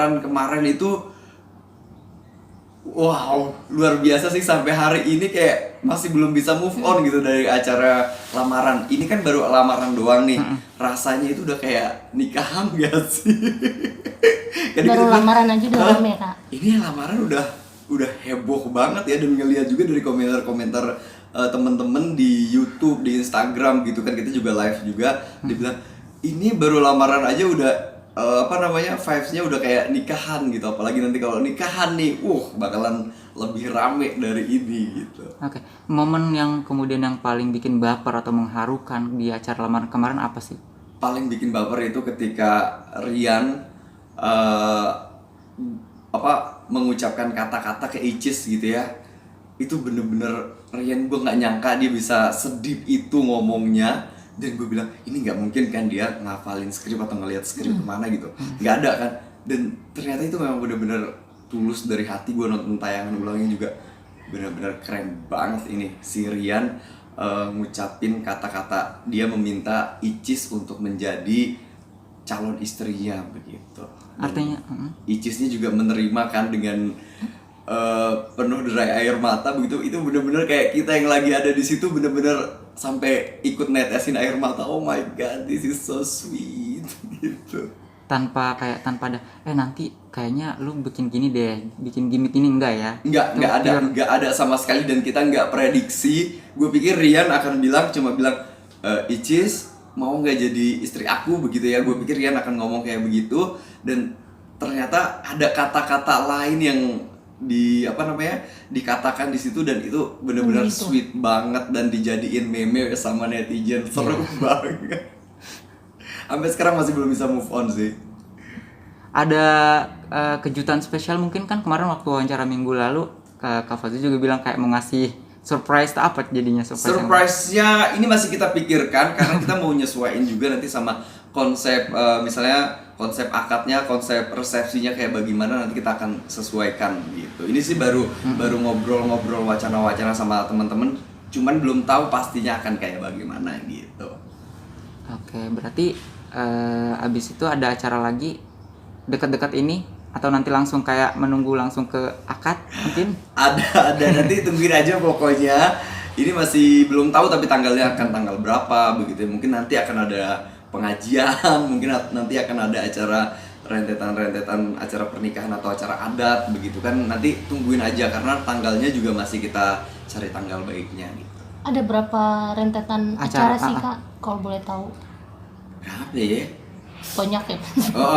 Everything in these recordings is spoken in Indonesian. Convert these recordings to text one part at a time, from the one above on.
lamaran kemarin itu wow, luar biasa sih, sampai hari ini kayak masih belum bisa move on gitu dari acara lamaran. Ini kan baru lamaran doang nih. Rasanya itu udah kayak nikahan gak sih? Kan Baru kita lamaran aja udah rame, Kak. ini lamaran udah heboh banget ya, dan ngeliat juga dari komentar-komentar temen-temen di YouTube, di Instagram gitu kan, kita juga live juga, dibilang ini baru lamaran aja udah vibes-nya udah kayak nikahan gitu. Apalagi nanti kalau nikahan nih, bakalan lebih rame dari ini gitu. Oke. Momen yang kemudian yang paling bikin baper atau mengharukan di acara lamaran kemarin apa sih? Paling bikin baper itu ketika Rian mengucapkan kata-kata ke Icis gitu ya. Itu bener-bener Rian, gue nggak nyangka dia bisa sedip itu ngomongnya. Dan gue bilang, ini nggak mungkin kan dia ngafalin skrip atau ngeliat skrip kemana gitu. Nggak ada kan. Dan ternyata itu memang bener-bener tulus dari hati. Gue nonton tayangan ulangnya juga bener-bener keren banget ini. Si Rian ngucapin kata-kata, dia meminta Icis untuk menjadi calon istrinya begitu. Artinya Icisnya juga menerima kan dengan penuh derai air mata begitu. Itu bener-bener kayak kita yang lagi ada di situ bener-bener sampai ikut netesin air mata. Oh my god, this is so sweet gitu. tanpa ada nanti kayaknya lu bikin gini deh, bikin gimmick ini enggak ya? Nggak ada sama sekali, dan kita nggak prediksi. Gue pikir Rian akan cuma bilang Icis mau nggak jadi istri aku begitu ya. Gue pikir Rian akan ngomong kayak begitu, dan ternyata ada kata-kata lain yang dikatakan di situ, dan itu benar-benar sweet banget dan dijadiin meme sama netizen. Seru banget. Sampai sekarang masih belum bisa move on sih. Ada kejutan spesial mungkin kan kemarin waktu wawancara minggu lalu Kak Fazil juga bilang kayak mau ngasih surprise, apa jadinya surprise-nya ini masih kita pikirkan, karena kita mau nyesuaiin juga nanti sama konsep misalnya konsep akadnya, konsep resepsinya kayak bagaimana, nanti kita akan sesuaikan gitu. Ini sih baru ngobrol-ngobrol, wacana-wacana sama teman-teman, cuman belum tahu pastinya akan kayak bagaimana gitu. Oke, berarti abis itu ada acara lagi dekat-dekat ini, atau nanti langsung kayak menunggu langsung ke akad mungkin? Ada nanti tungguin aja pokoknya. Ini masih belum tahu, tapi tanggalnya akan tanggal berapa begitu. Mungkin nanti akan ada pengajian, mungkin nanti akan ada acara rentetan acara pernikahan atau acara adat begitu kan. Nanti tungguin aja, karena tanggalnya juga masih kita cari tanggal baiknya gitu. Ada berapa rentetan acara sih, Kak? Kalau boleh tahu. Berapa ya? Banyak ya?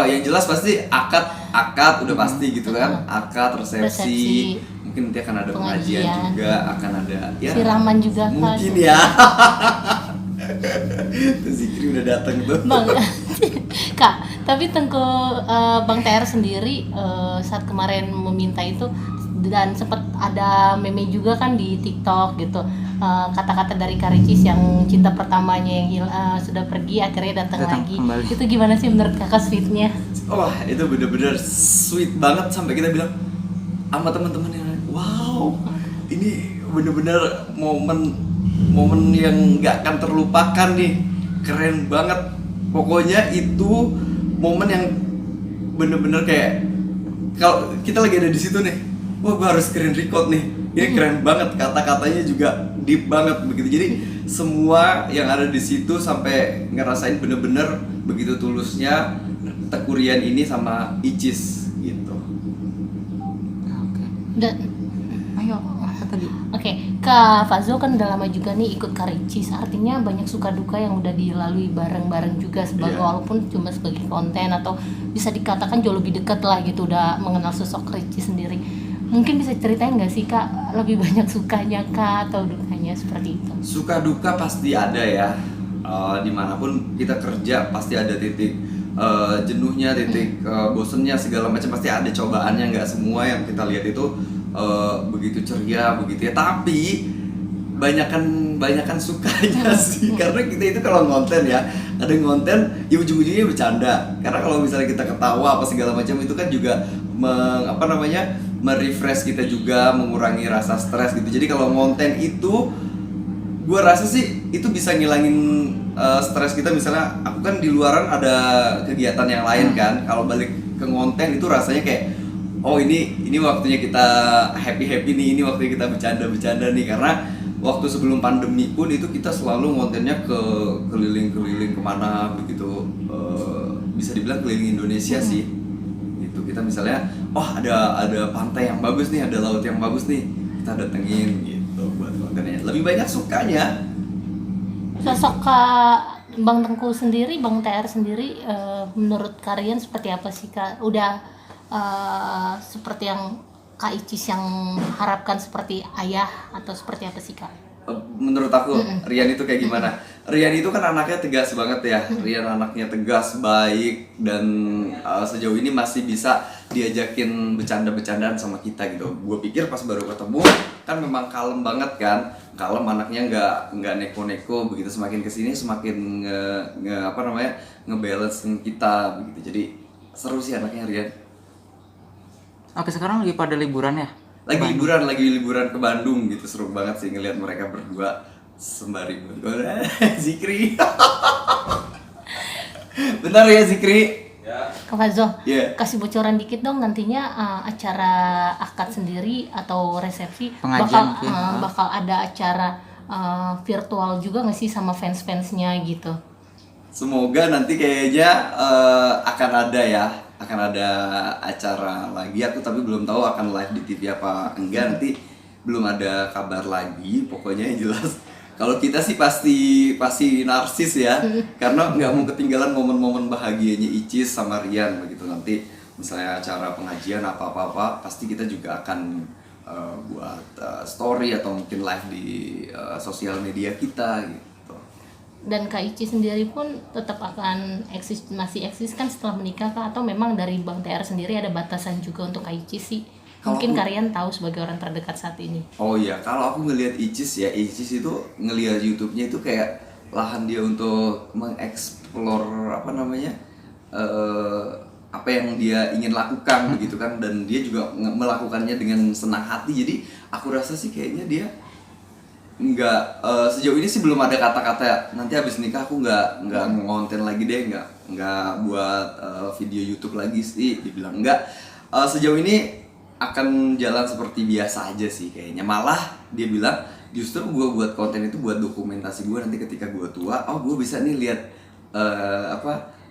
Yang jelas pasti akad udah pasti gitu kan. Akad, resepsi. Mungkin nanti akan ada pengajian juga, akan ada ya. Siraman juga kan. Mungkin ya. Tuh Zikri udah datang tuh. Bang, Kak, tapi Bang TR sendiri saat kemarin meminta itu, dan sempat ada meme juga kan di TikTok gitu, kata-kata dari Kak Ricis yang cinta pertamanya yang sudah pergi akhirnya datang lagi kembali. Itu gimana sih menurut Kakak sweetnya? Wah, itu bener-bener sweet banget, sampai kita bilang sama teman-teman yang wow, ini bener-bener momen yang nggak akan terlupakan nih, keren banget. Pokoknya itu momen yang bener-bener kayak kalau kita lagi ada di situ nih, wah gue harus screen record nih, ini keren banget, kata-katanya juga deep banget begitu. Jadi semua yang ada di situ sampai ngerasain bener-bener begitu tulusnya Teuku Rian ini sama Icis gitu. Oke. Dan Ayo, apa tadi? Oke, Kak Fazil kan udah lama juga nih ikut Kak Ricis, artinya banyak suka duka yang udah dilalui bareng-bareng juga sebagai walaupun cuma sebagai konten, atau bisa dikatakan jauh lebih dekat lah gitu, udah mengenal sosok Ricis sendiri. Mungkin bisa ceritain nggak sih Kak, lebih banyak sukanya Kak atau dukanya seperti itu? Suka duka pasti ada ya, dimanapun kita kerja pasti ada titik jenuhnya, titik bosennya, segala macam pasti ada cobaannya. Nggak semua yang kita lihat itu begitu ceria begitu ya, tapi banyakan sukanya sih, karena kita itu kalau ngonten ya, ada ngonten ya ujung-ujungnya bercanda, karena kalau misalnya kita ketawa apa segala macam itu kan juga merefresh kita juga, mengurangi rasa stres gitu. Jadi kalau ngonten itu gue rasa sih itu bisa ngilangin stres kita. Misalnya aku kan di luaran ada kegiatan yang lain kan, kalau balik ke ngonten itu rasanya kayak oh ini waktunya kita happy nih, ini waktunya kita bercanda nih, karena waktu sebelum pandemi pun itu kita selalu ngontennya ke keliling kemana begitu, bisa dibilang keliling Indonesia sih gitu. Kita misalnya ada pantai yang bagus nih, ada laut yang bagus nih, kita datengin gitu buat kontennya. Lebih banyak sukanya. Sosok Kak Bang Tengku sendiri, Bang TR sendiri, menurut kalian seperti apa sih Kak? Udah seperti yang Kak Icis yang harapkan seperti ayah atau seperti apa sih Kak? Menurut aku Rian itu kayak gimana? Rian itu kan anaknya tegas banget ya. Rian anaknya tegas, baik, dan sejauh ini masih bisa diajakin bercanda-bercandaan sama kita gitu. Gue pikir pas baru ketemu kan memang kalem banget kan, kalem, anaknya nggak neko-neko begitu. Semakin kesini semakin ngebalance kita begitu. Jadi seru sih anaknya Rian. Oke, sekarang lagi pada liburan ya? Lagi liburan ke Bandung gitu. Seru banget sih ngelihat mereka berdua sembari Zikri. Benar ya Zikri? Kak Fazo, Iya. kasih bocoran dikit dong nantinya acara akad sendiri atau resepsi Pengajian mungkin. bakal ada acara virtual juga nggak sih sama fans-fansnya gitu? Semoga nanti kayaknya akan ada acara lagi. Aku tapi belum tahu akan live di TV apa enggak, nanti belum ada kabar lagi. Pokoknya yang jelas kalau kita sih pasti narsis ya, karena nggak mau ketinggalan momen-momen bahagianya Icis sama Rian begitu. Nanti misalnya acara pengajian apa pasti kita juga akan buat story atau mungkin live di sosial media kita gitu. Dan Kak Ici sendiri pun tetap akan masih eksis kan setelah menikah Kak? Atau memang dari Bang TR sendiri ada batasan juga untuk Kak Ici sih? Mungkin kalian tahu sebagai orang terdekat saat ini. Oh iya, kalau aku ngelihat Icis itu ngelihat YouTube-nya itu kayak lahan dia untuk mengeksplor apa yang dia ingin lakukan begitu kan, dan dia juga melakukannya dengan senang hati. Jadi aku rasa sih kayaknya dia nggak sejauh ini sih belum ada kata-kata nanti habis nikah aku nggak ngonten lagi deh, nggak buat video YouTube lagi sih, dibilang nggak. Sejauh ini akan jalan seperti biasa aja sih kayaknya. Malah dia bilang justru gue buat konten itu buat dokumentasi gue nanti ketika gue tua. Oh gue bisa nih lihat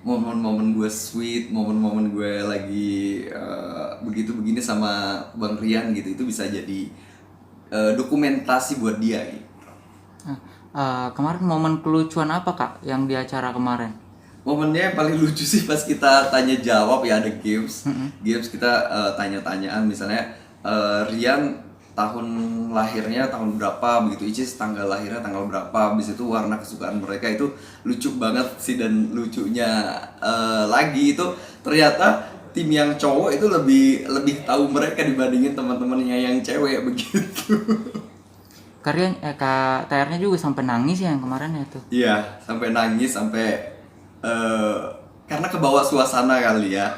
momen-momen gue sweet, momen-momen gue lagi begini sama Bang Rian gitu, itu bisa jadi dokumentasi buat dia gitu. Kemarin momen kelucuan apa Kak yang di acara kemarin? Momennya yang paling lucu sih pas kita tanya jawab ya, ada games kita tanya-tanyaan, misalnya Rian tahun lahirnya tahun berapa begitu, Icis tanggal lahirnya tanggal berapa, habis itu warna kesukaan mereka, itu lucu banget sih. Dan lucunya lagi itu ternyata tim yang cowok itu lebih tahu mereka dibandingin teman-temannya yang cewek begitu. Kak TR-nya juga sampai nangis ya yang kemarin ya tuh. Iya, sampai nangis, karena kebawa suasana kali ya,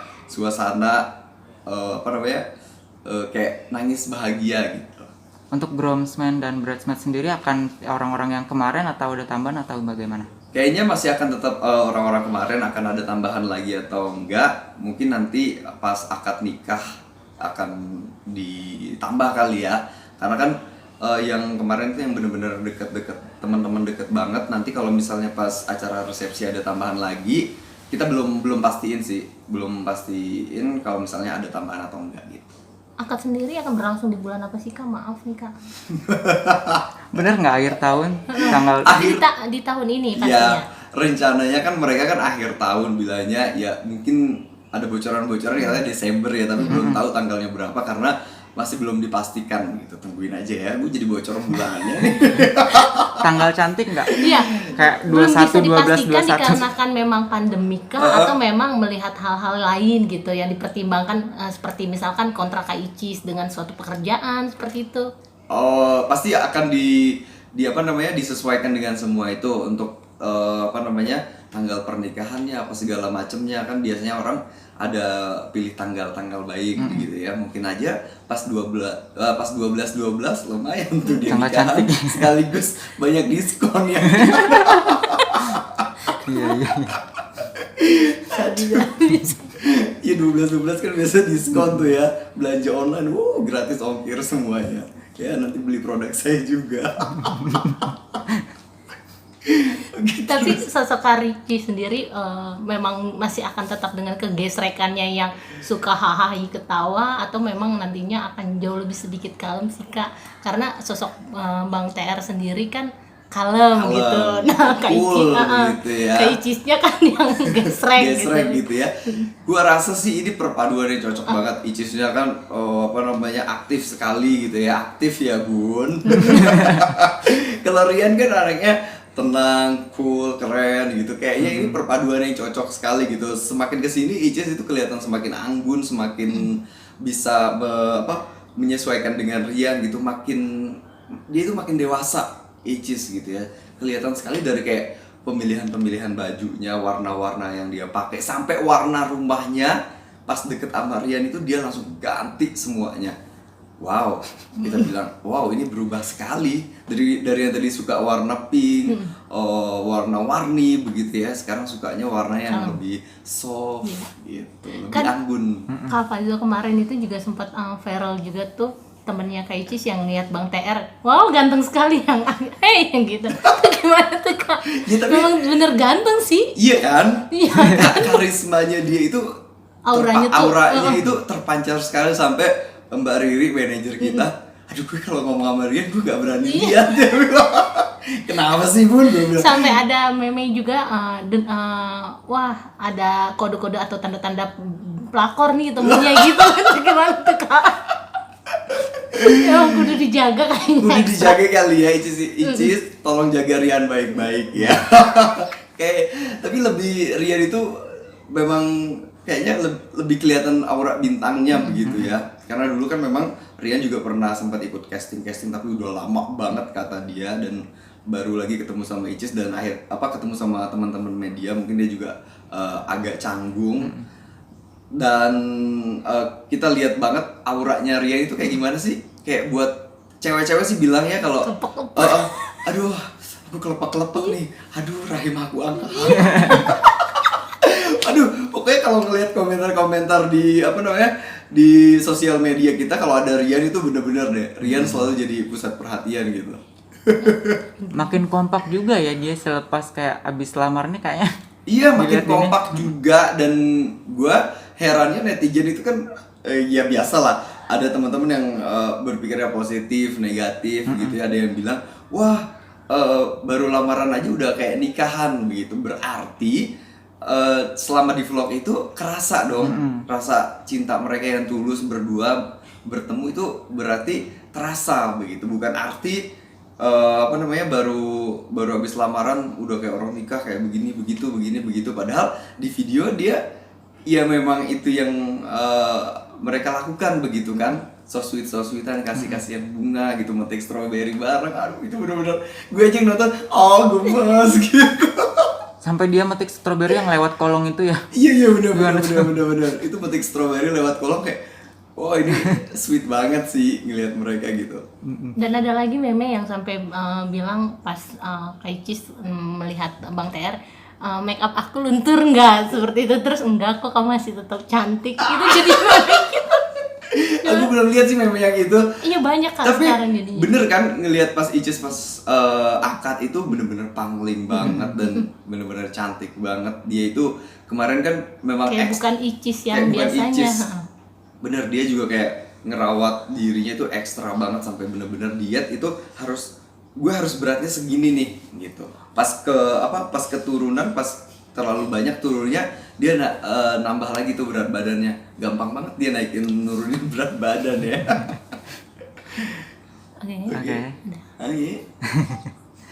kayak nangis bahagia gitu. Untuk groomsmen dan bridesmaid sendiri akan orang-orang yang kemarin atau ada tambahan atau bagaimana? Kayaknya masih akan tetap orang-orang kemarin, akan ada tambahan lagi atau enggak. Mungkin nanti pas akad nikah akan ditambah kali ya. Karena kan yang kemarin itu yang bener-bener deket-deket, teman-teman deket banget. Nanti kalau misalnya pas acara resepsi ada tambahan lagi, kita belum pastiin sih. Belum pastiin kalau misalnya ada tambahan atau enggak gitu. Akad sendiri akan berlangsung di bulan apa sih Kak? Maaf nih Kak. Bener nggak akhir tahun tanggal? Di tahun ini Ya, pastinya. rencananya kan mereka kan akhir tahun bilangnya, ya mungkin ada bocoran-bocoran katanya Desember ya, tapi belum tahu tanggalnya berapa karena masih belum dipastikan gitu. Tungguin aja ya, gue jadi bocor bulannya nih. Tanggal cantik nggak? Iya. Kayak Belum bisa 21, 12, dipastikan 21. dikarenakan memang pandemi kah atau memang melihat hal-hal lain gitu yang dipertimbangkan, seperti misalkan kontrak Kak Icis dengan suatu pekerjaan seperti itu. Oh, pasti akan disesuaikan dengan semua itu untuk tanggal pernikahannya apa segala macemnya. Kan biasanya orang ada pilih tanggal-tanggal baik gitu ya. Mungkin aja pas 12 lumayan tuh dia Tanggal nikahan cantik. sekaligus banyak diskon ya. Iya. Ya 12 kan biasa diskon tuh ya. Belanja online, gratis ongkir semuanya. Ya nanti beli produk saya juga. Tapi sosok Kak Rici sendiri memang masih akan tetap dengan kegesrekannya yang suka hahaha ketawa, atau memang nantinya akan jauh lebih sedikit kalem sih Kak? Karena sosok Bang TR sendiri kan kalem gitu. Nah, Kak cool, Ici, gitu ya. Kak Icisnya kan yang gesrek gitu ya. Gua rasa sih ini perpaduan yang cocok banget. Icisnya kan aktif sekali gitu ya. Aktif ya Bun. Kalau Rian kan anaknya tenang, cool, keren gitu. Kayaknya ini perpaduan yang cocok sekali gitu. Semakin kesini Icis itu kelihatan semakin anggun, semakin bisa menyesuaikan dengan Rian gitu. Dia itu makin dewasa Icis gitu ya. Kelihatan sekali dari kayak pemilihan bajunya, warna-warna yang dia pakai, sampai warna rumahnya pas deket sama Rian itu dia langsung ganti semuanya. Wow, kita bilang, wow ini berubah sekali dari yang tadi suka warna pink, warna-warni begitu ya, sekarang sukanya warna yang lebih soft gitu, lebih kan, anggun. Kak Fazil kemarin itu juga sempat viral juga tuh, temennya Kak Icis yang lihat Bang TR, wow ganteng sekali yang yang gitu. Gimana tuh Kak? Ya, tapi, memang bener ganteng sih. Iya kan? Iya. Karismanya dia itu, auranya itu terpancar sekali sampai Mbak Riri, manajer kita, aduh gue kalau ngomong sama Rian gue gak berani lihat. Dia bilang, kenapa sih Bun? Sampai ada meme juga, wah ada kode-kode atau tanda-tanda pelakor nih temennya gitu. Gimana tuh Kak? Emang kudu dijaga kayaknya. Kudu dijaga kali ya Icis, tolong jaga Rian baik-baik ya. Tapi Rian itu memang kayaknya lebih kelihatan aura bintangnya begitu ya. Karena dulu kan memang Rian juga pernah sempat ikut casting tapi udah lama banget kata dia, dan baru lagi ketemu sama Icis dan ketemu sama teman-teman media, mungkin dia juga agak canggung. Dan kita lihat banget auranya Rian itu kayak gimana sih? Kayak buat cewek-cewek sih bilangnya kalau aduh aku kelepek-kelepek nih, aduh rahim aku angkat. Aduh, pokoknya kalau ngelihat komentar-komentar di sosial media kita, kalau ada Rian itu bener-bener deh, Rian selalu jadi pusat perhatian gitu. Makin kompak juga ya dia selepas kayak abis lamar nih kayaknya. Iya, makin kompak juga, dan gua herannya netizen itu kan ya biasa lah, ada teman-teman yang berpikirnya positif, negatif gitu ya. Ada yang bilang, wah baru lamaran aja udah kayak nikahan begitu, berarti selama di vlog itu kerasa dong, rasa cinta mereka yang tulus berdua bertemu itu berarti terasa begitu, bukan arti baru habis lamaran udah kayak orang nikah kayak begini begitu, padahal di video dia ya memang itu yang mereka lakukan begitu kan, so sweetan, kasih-kasihan bunga gitu, metik strawberry bareng. Aduh itu bener-bener gue aja yang nonton, gemes gitu. Sampai dia metik strawberry yang lewat kolong itu ya. Iya bener. Itu metik strawberry lewat kolong kayak, wah ini sweet banget sih ngelihat mereka gitu. Dan ada lagi meme yang sampai bilang pas Kak Icis melihat Bang TR, make up aku luntur nggak seperti itu, terus enggak kok kamu masih tetap cantik gitu. Jadi meme gitu. Aku belum lihat sih meme yang itu. Iya banyak kan sekarang jadinya. Bener kan ngelihat pas Icis pas akad itu bener-bener pangling banget dan bener-bener cantik banget. Dia itu kemarin kan memang kayak bukan Icis yang biasanya. Bener, dia juga kayak ngerawat dirinya itu ekstra banget sampai bener-bener diet itu gue harus beratnya segini nih gitu. Pas keturunan, pas terlalu banyak turunnya, dia nambah lagi tuh berat badannya. Gampang banget dia nurunin berat badan ya.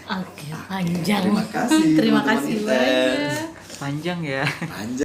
Oke, panjang. Terima kasih banyak. Panjang ya. Panjang.